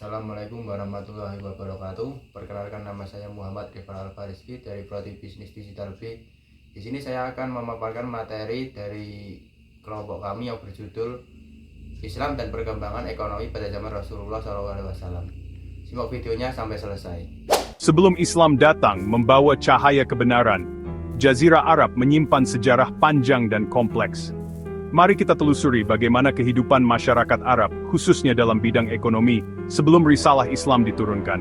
Assalamualaikum warahmatullahi wabarakatuh. Perkenalkan, nama saya Muhammad Rifal Alfarizki dari Prodi Bisnis Digital B. Di sini saya akan memaparkan materi dari kelompok kami yang berjudul Islam dan Perkembangan Ekonomi pada Zaman Rasulullah SAW. Simak videonya sampai selesai. Sebelum Islam datang membawa cahaya kebenaran, Jazirah Arab menyimpan sejarah panjang dan kompleks. Mari kita telusuri bagaimana kehidupan masyarakat Arab, khususnya dalam bidang ekonomi, sebelum risalah Islam diturunkan.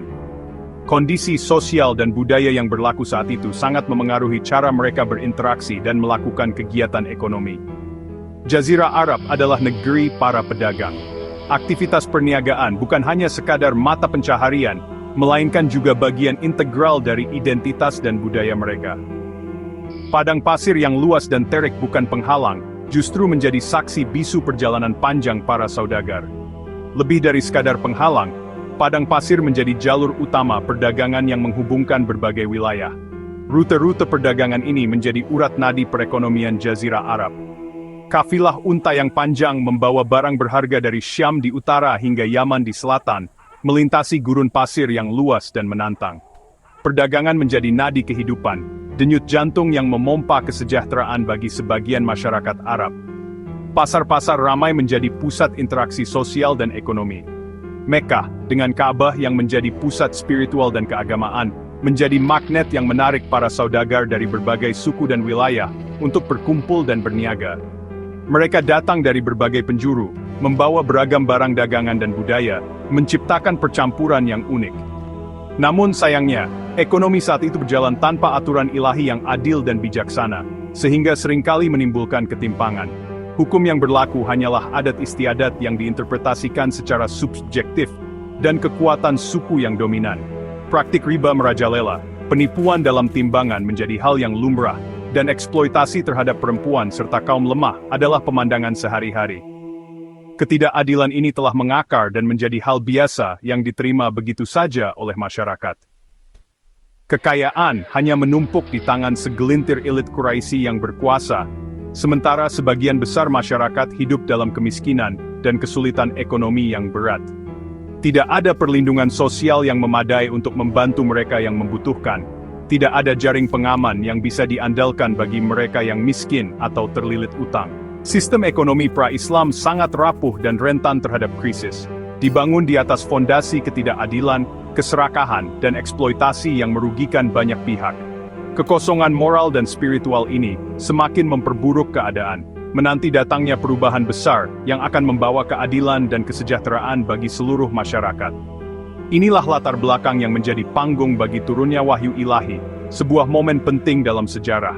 Kondisi sosial dan budaya yang berlaku saat itu sangat memengaruhi cara mereka berinteraksi dan melakukan kegiatan ekonomi. Jazirah Arab adalah negeri para pedagang. Aktivitas perniagaan bukan hanya sekadar mata pencaharian, melainkan juga bagian integral dari identitas dan budaya mereka. Padang pasir yang luas dan terik bukan penghalang, justru menjadi saksi bisu perjalanan panjang para saudagar. Lebih dari sekadar penghalang, padang pasir menjadi jalur utama perdagangan yang menghubungkan berbagai wilayah. Rute-rute perdagangan ini menjadi urat nadi perekonomian Jazirah Arab. Kafilah unta yang panjang membawa barang berharga dari Syam di utara hingga Yaman di selatan, melintasi gurun pasir yang luas dan menantang. Perdagangan menjadi nadi kehidupan, denyut jantung yang memompa kesejahteraan bagi sebagian masyarakat Arab. Pasar-pasar ramai menjadi pusat interaksi sosial dan ekonomi. Mekkah, dengan Ka'bah yang menjadi pusat spiritual dan keagamaan, menjadi magnet yang menarik para saudagar dari berbagai suku dan wilayah untuk berkumpul dan berniaga. Mereka datang dari berbagai penjuru, membawa beragam barang dagangan dan budaya, menciptakan percampuran yang unik. Namun sayangnya, ekonomi saat itu berjalan tanpa aturan ilahi yang adil dan bijaksana, sehingga seringkali menimbulkan ketimpangan. Hukum yang berlaku hanyalah adat istiadat yang diinterpretasikan secara subjektif, dan kekuatan suku yang dominan. Praktik riba merajalela, penipuan dalam timbangan menjadi hal yang lumrah, dan eksploitasi terhadap perempuan serta kaum lemah adalah pemandangan sehari-hari. Ketidakadilan ini telah mengakar dan menjadi hal biasa yang diterima begitu saja oleh masyarakat. Kekayaan hanya menumpuk di tangan segelintir elit Quraisy yang berkuasa, sementara sebagian besar masyarakat hidup dalam kemiskinan dan kesulitan ekonomi yang berat. Tidak ada perlindungan sosial yang memadai untuk membantu mereka yang membutuhkan. Tidak ada jaring pengaman yang bisa diandalkan bagi mereka yang miskin atau terlilit utang. Sistem ekonomi pra-Islam sangat rapuh dan rentan terhadap krisis. Dibangun di atas fondasi ketidakadilan, keserakahan, dan eksploitasi yang merugikan banyak pihak. Kekosongan moral dan spiritual ini semakin memperburuk keadaan, menanti datangnya perubahan besar yang akan membawa keadilan dan kesejahteraan bagi seluruh masyarakat. Inilah latar belakang yang menjadi panggung bagi turunnya wahyu ilahi, sebuah momen penting dalam sejarah.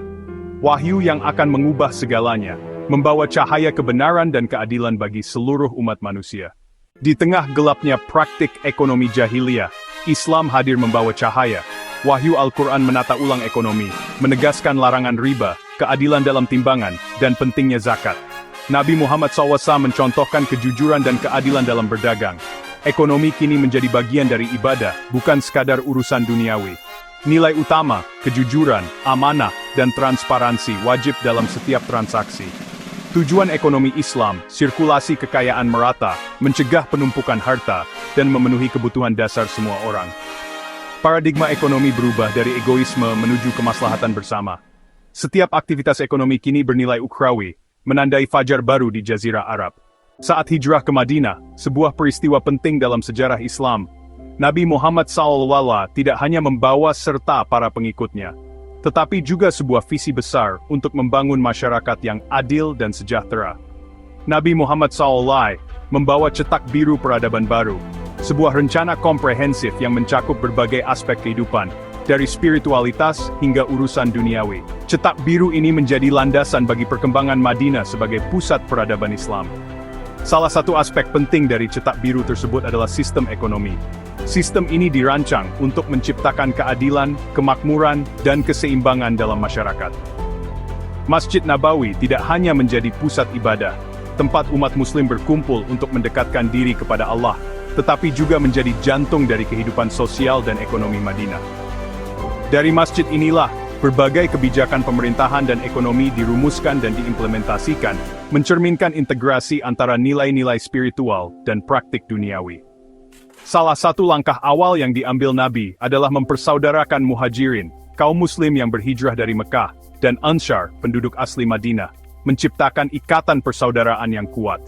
Wahyu yang akan mengubah segalanya, membawa cahaya kebenaran dan keadilan bagi seluruh umat manusia. Di tengah gelapnya praktik ekonomi jahiliyah, Islam hadir membawa cahaya. Wahyu Al-Quran menata ulang ekonomi, menegaskan larangan riba, keadilan dalam timbangan, dan pentingnya zakat. Nabi Muhammad SAW mencontohkan kejujuran dan keadilan dalam berdagang. Ekonomi kini menjadi bagian dari ibadah, bukan sekadar urusan duniawi. Nilai utama, kejujuran, amanah, dan transparansi wajib dalam setiap transaksi. Tujuan ekonomi Islam, sirkulasi kekayaan merata, mencegah penumpukan harta, dan memenuhi kebutuhan dasar semua orang. Paradigma ekonomi berubah dari egoisme menuju kemaslahatan bersama. Setiap aktivitas ekonomi kini bernilai ukhrawi, menandai fajar baru di Jazirah Arab. Saat hijrah ke Madinah, sebuah peristiwa penting dalam sejarah Islam, Nabi Muhammad SAW tidak hanya membawa serta para pengikutnya, tetapi juga sebuah visi besar untuk membangun masyarakat yang adil dan sejahtera. Nabi Muhammad SAW membawa cetak biru peradaban baru, sebuah rencana komprehensif yang mencakup berbagai aspek kehidupan, dari spiritualitas hingga urusan duniawi. Cetak biru ini menjadi landasan bagi perkembangan Madinah sebagai pusat peradaban Islam. Salah satu aspek penting dari cetak biru tersebut adalah sistem ekonomi. Sistem ini dirancang untuk menciptakan keadilan, kemakmuran, dan keseimbangan dalam masyarakat. Masjid Nabawi tidak hanya menjadi pusat ibadah, tempat umat muslim berkumpul untuk mendekatkan diri kepada Allah, tetapi juga menjadi jantung dari kehidupan sosial dan ekonomi Madinah. Dari masjid inilah, berbagai kebijakan pemerintahan dan ekonomi dirumuskan dan diimplementasikan, mencerminkan integrasi antara nilai-nilai spiritual dan praktik duniawi. Salah satu langkah awal yang diambil Nabi adalah mempersaudarakan Muhajirin, kaum Muslim yang berhijrah dari Mekah, dan Anshar, penduduk asli Madinah, menciptakan ikatan persaudaraan yang kuat.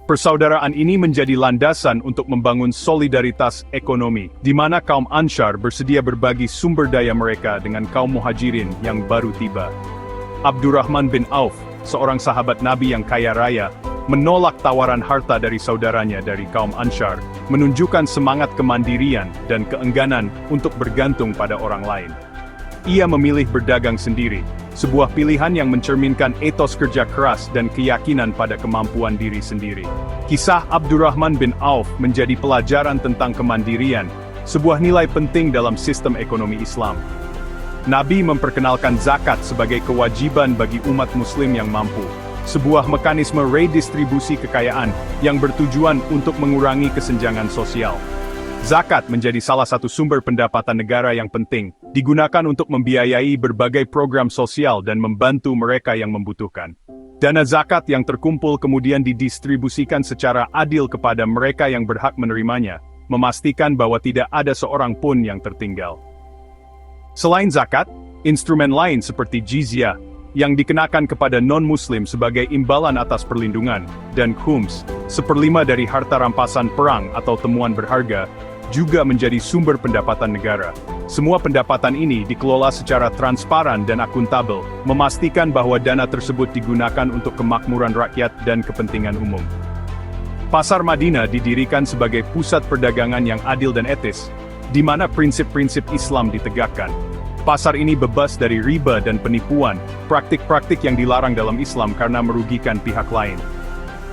Persaudaraan ini menjadi landasan untuk membangun solidaritas ekonomi, di mana kaum Anshar bersedia berbagi sumber daya mereka dengan kaum Muhajirin yang baru tiba. Abdurrahman bin Auf, seorang sahabat Nabi yang kaya raya, menolak tawaran harta dari saudaranya dari kaum Anshar, menunjukkan semangat kemandirian dan keengganan untuk bergantung pada orang lain. Ia memilih berdagang sendiri, sebuah pilihan yang mencerminkan etos kerja keras dan keyakinan pada kemampuan diri sendiri. Kisah Abdurrahman bin Auf menjadi pelajaran tentang kemandirian, sebuah nilai penting dalam sistem ekonomi Islam. Nabi memperkenalkan zakat sebagai kewajiban bagi umat Muslim yang mampu, sebuah mekanisme redistribusi kekayaan yang bertujuan untuk mengurangi kesenjangan sosial. Zakat menjadi salah satu sumber pendapatan negara yang penting, digunakan untuk membiayai berbagai program sosial dan membantu mereka yang membutuhkan. Dana zakat yang terkumpul kemudian didistribusikan secara adil kepada mereka yang berhak menerimanya, memastikan bahwa tidak ada seorang pun yang tertinggal. Selain zakat, instrumen lain seperti jizyah, yang dikenakan kepada non-muslim sebagai imbalan atas perlindungan, dan khums, 1/5 dari harta rampasan perang atau temuan berharga, juga menjadi sumber pendapatan negara. Semua pendapatan ini dikelola secara transparan dan akuntabel, memastikan bahwa dana tersebut digunakan untuk kemakmuran rakyat dan kepentingan umum. Pasar Madinah didirikan sebagai pusat perdagangan yang adil dan etis, di mana prinsip-prinsip Islam ditegakkan. Pasar ini bebas dari riba dan penipuan, praktik-praktik yang dilarang dalam Islam karena merugikan pihak lain.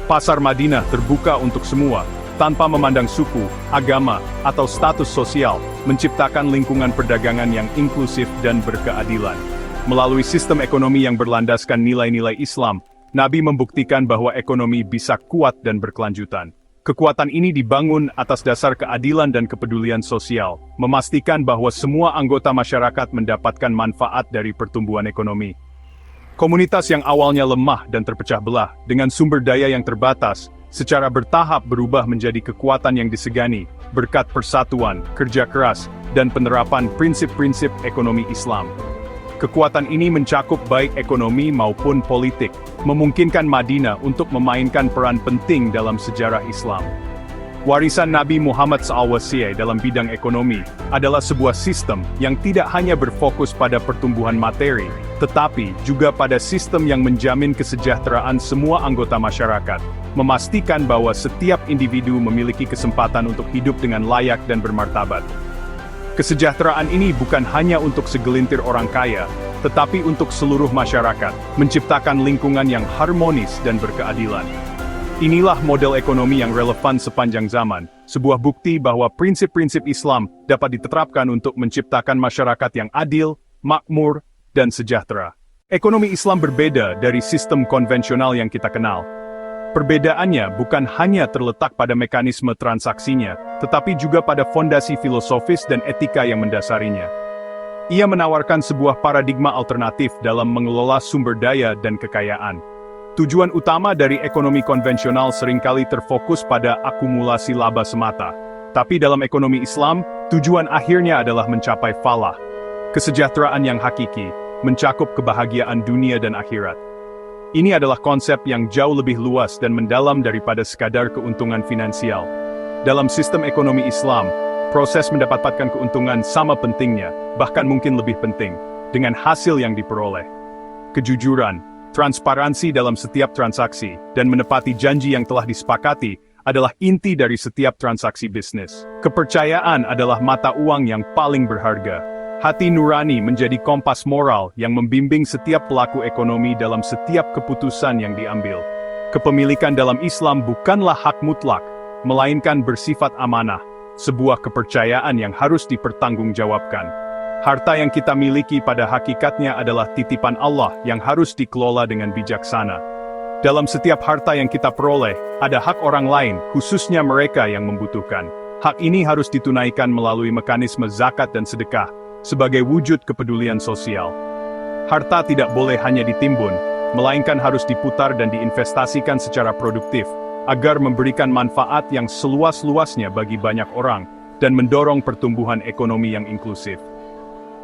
Pasar Madinah terbuka untuk semua, tanpa memandang suku, agama, atau status sosial, menciptakan lingkungan perdagangan yang inklusif dan berkeadilan. Melalui sistem ekonomi yang berlandaskan nilai-nilai Islam, Nabi membuktikan bahwa ekonomi bisa kuat dan berkelanjutan. Kekuatan ini dibangun atas dasar keadilan dan kepedulian sosial, memastikan bahwa semua anggota masyarakat mendapatkan manfaat dari pertumbuhan ekonomi. Komunitas yang awalnya lemah dan terpecah belah, dengan sumber daya yang terbatas, secara bertahap berubah menjadi kekuatan yang disegani, berkat persatuan, kerja keras, dan penerapan prinsip-prinsip ekonomi Islam. Kekuatan ini mencakup baik ekonomi maupun politik, memungkinkan Madinah untuk memainkan peran penting dalam sejarah Islam. Warisan Nabi Muhammad SAW dalam bidang ekonomi adalah sebuah sistem yang tidak hanya berfokus pada pertumbuhan materi, tetapi juga pada sistem yang menjamin kesejahteraan semua anggota masyarakat, memastikan bahwa setiap individu memiliki kesempatan untuk hidup dengan layak dan bermartabat. Kesejahteraan ini bukan hanya untuk segelintir orang kaya, tetapi untuk seluruh masyarakat, menciptakan lingkungan yang harmonis dan berkeadilan. Inilah model ekonomi yang relevan sepanjang zaman, sebuah bukti bahwa prinsip-prinsip Islam dapat diterapkan untuk menciptakan masyarakat yang adil, makmur, dan sejahtera. Ekonomi Islam berbeda dari sistem konvensional yang kita kenal. Perbedaannya bukan hanya terletak pada mekanisme transaksinya, tetapi juga pada fondasi filosofis dan etika yang mendasarinya. Ia menawarkan sebuah paradigma alternatif dalam mengelola sumber daya dan kekayaan. Tujuan utama dari ekonomi konvensional seringkali terfokus pada akumulasi laba semata. Tapi dalam ekonomi Islam, tujuan akhirnya adalah mencapai falah, kesejahteraan yang hakiki, mencakup kebahagiaan dunia dan akhirat. Ini adalah konsep yang jauh lebih luas dan mendalam daripada sekadar keuntungan finansial. Dalam sistem ekonomi Islam, proses mendapatkan keuntungan sama pentingnya, bahkan mungkin lebih penting, dengan hasil yang diperoleh. Kejujuran, transparansi dalam setiap transaksi, dan menepati janji yang telah disepakati adalah inti dari setiap transaksi bisnis. Kepercayaan adalah mata uang yang paling berharga. Hati nurani menjadi kompas moral yang membimbing setiap pelaku ekonomi dalam setiap keputusan yang diambil. Kepemilikan dalam Islam bukanlah hak mutlak, melainkan bersifat amanah, sebuah kepercayaan yang harus dipertanggungjawabkan. Harta yang kita miliki pada hakikatnya adalah titipan Allah yang harus dikelola dengan bijaksana. Dalam setiap harta yang kita peroleh, ada hak orang lain, khususnya mereka yang membutuhkan. Hak ini harus ditunaikan melalui mekanisme zakat dan sedekah, sebagai wujud kepedulian sosial. Harta tidak boleh hanya ditimbun, melainkan harus diputar dan diinvestasikan secara produktif, agar memberikan manfaat yang seluas-luasnya bagi banyak orang dan mendorong pertumbuhan ekonomi yang inklusif.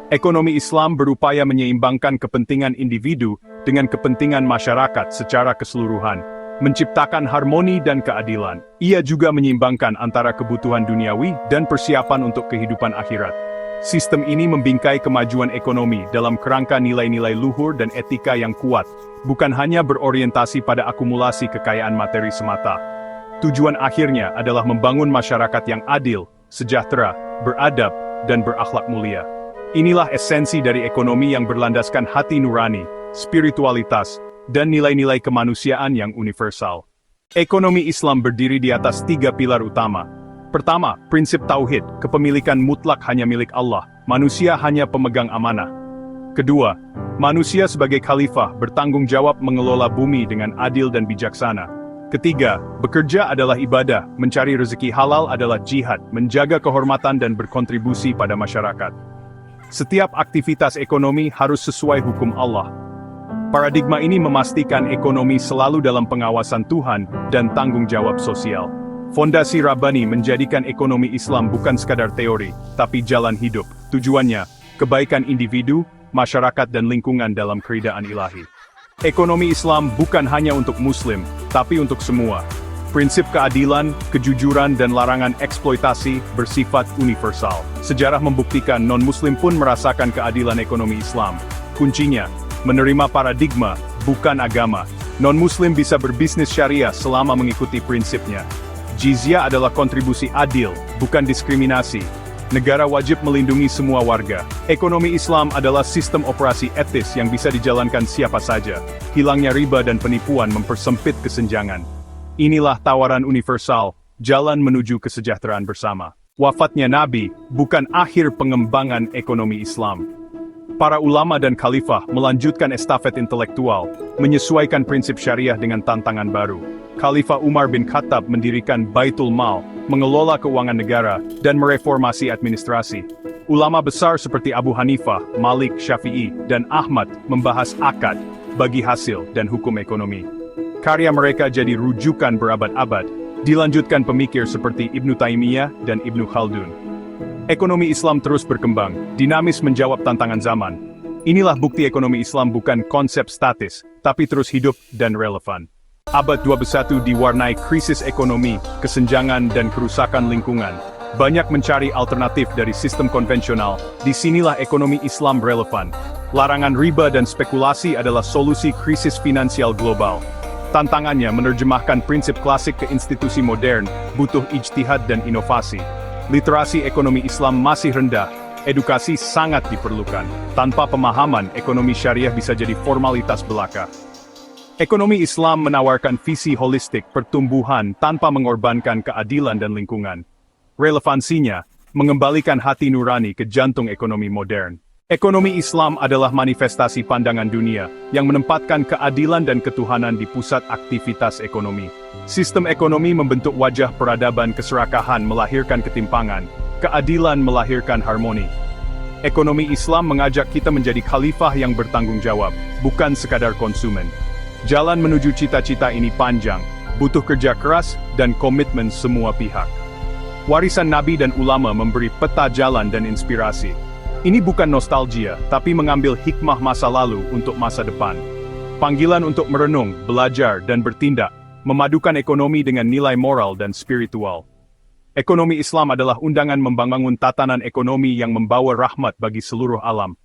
Ekonomi Islam berupaya menyeimbangkan kepentingan individu dengan kepentingan masyarakat secara keseluruhan, menciptakan harmoni dan keadilan. Ia juga menyeimbangkan antara kebutuhan duniawi dan persiapan untuk kehidupan akhirat. Sistem ini membingkai kemajuan ekonomi dalam kerangka nilai-nilai luhur dan etika yang kuat, bukan hanya berorientasi pada akumulasi kekayaan materi semata. Tujuan akhirnya adalah membangun masyarakat yang adil, sejahtera, beradab, dan berakhlak mulia. Inilah esensi dari ekonomi yang berlandaskan hati nurani, spiritualitas, dan nilai-nilai kemanusiaan yang universal. Ekonomi Islam berdiri di atas 3 pilar utama. Pertama, prinsip tauhid, kepemilikan mutlak hanya milik Allah, manusia hanya pemegang amanah. Kedua, manusia sebagai khalifah bertanggung jawab mengelola bumi dengan adil dan bijaksana. Ketiga, bekerja adalah ibadah, mencari rezeki halal adalah jihad, menjaga kehormatan dan berkontribusi pada masyarakat. Setiap aktivitas ekonomi harus sesuai hukum Allah. Paradigma ini memastikan ekonomi selalu dalam pengawasan Tuhan dan tanggung jawab sosial. Fondasi Rabbani menjadikan ekonomi Islam bukan sekadar teori, tapi jalan hidup. Tujuannya, kebaikan individu, masyarakat dan lingkungan dalam keridaan ilahi. Ekonomi Islam bukan hanya untuk Muslim, tapi untuk semua. Prinsip keadilan, kejujuran dan larangan eksploitasi bersifat universal. Sejarah membuktikan non-Muslim pun merasakan keadilan ekonomi Islam. Kuncinya, menerima paradigma, bukan agama. Non-Muslim bisa berbisnis syariah selama mengikuti prinsipnya. Jizyah adalah kontribusi adil, bukan diskriminasi. Negara wajib melindungi semua warga. Ekonomi Islam adalah sistem operasi etis yang bisa dijalankan siapa saja. Hilangnya riba dan penipuan mempersempit kesenjangan. Inilah tawaran universal, jalan menuju kesejahteraan bersama. Wafatnya Nabi bukan akhir pengembangan ekonomi Islam. Para ulama dan khalifah melanjutkan estafet intelektual, menyesuaikan prinsip syariah dengan tantangan baru. Khalifah Umar bin Khattab mendirikan Baitul Mal, mengelola keuangan negara, dan mereformasi administrasi. Ulama besar seperti Abu Hanifah, Malik, Syafi'i, dan Ahmad membahas akad, bagi hasil, dan hukum ekonomi. Karya mereka jadi rujukan berabad-abad, dilanjutkan pemikir seperti Ibnu Taimiyah dan Ibnu Khaldun. Ekonomi Islam terus berkembang, dinamis menjawab tantangan zaman. Inilah bukti ekonomi Islam bukan konsep statis, tapi terus hidup dan relevan. Abad 21 diwarnai krisis ekonomi, kesenjangan dan kerusakan lingkungan. Banyak mencari alternatif dari sistem konvensional, disinilah ekonomi Islam relevan. Larangan riba dan spekulasi adalah solusi krisis finansial global. Tantangannya menerjemahkan prinsip klasik ke institusi modern, butuh ijtihad dan inovasi. Literasi ekonomi Islam masih rendah, edukasi sangat diperlukan. Tanpa pemahaman, ekonomi syariah bisa jadi formalitas belaka. Ekonomi Islam menawarkan visi holistik pertumbuhan tanpa mengorbankan keadilan dan lingkungan. Relevansinya, mengembalikan hati nurani ke jantung ekonomi modern. Ekonomi Islam adalah manifestasi pandangan dunia yang menempatkan keadilan dan ketuhanan di pusat aktivitas ekonomi. Sistem ekonomi membentuk wajah peradaban, keserakahan melahirkan ketimpangan, keadilan melahirkan harmoni. Ekonomi Islam mengajak kita menjadi khalifah yang bertanggung jawab, bukan sekadar konsumen. Jalan menuju cita-cita ini panjang, butuh kerja keras dan komitmen semua pihak. Warisan Nabi dan ulama memberi peta jalan dan inspirasi. Ini bukan nostalgia, tapi mengambil hikmah masa lalu untuk masa depan. Panggilan untuk merenung, belajar, dan bertindak, memadukan ekonomi dengan nilai moral dan spiritual. Ekonomi Islam adalah undangan membangun tatanan ekonomi yang membawa rahmat bagi seluruh alam.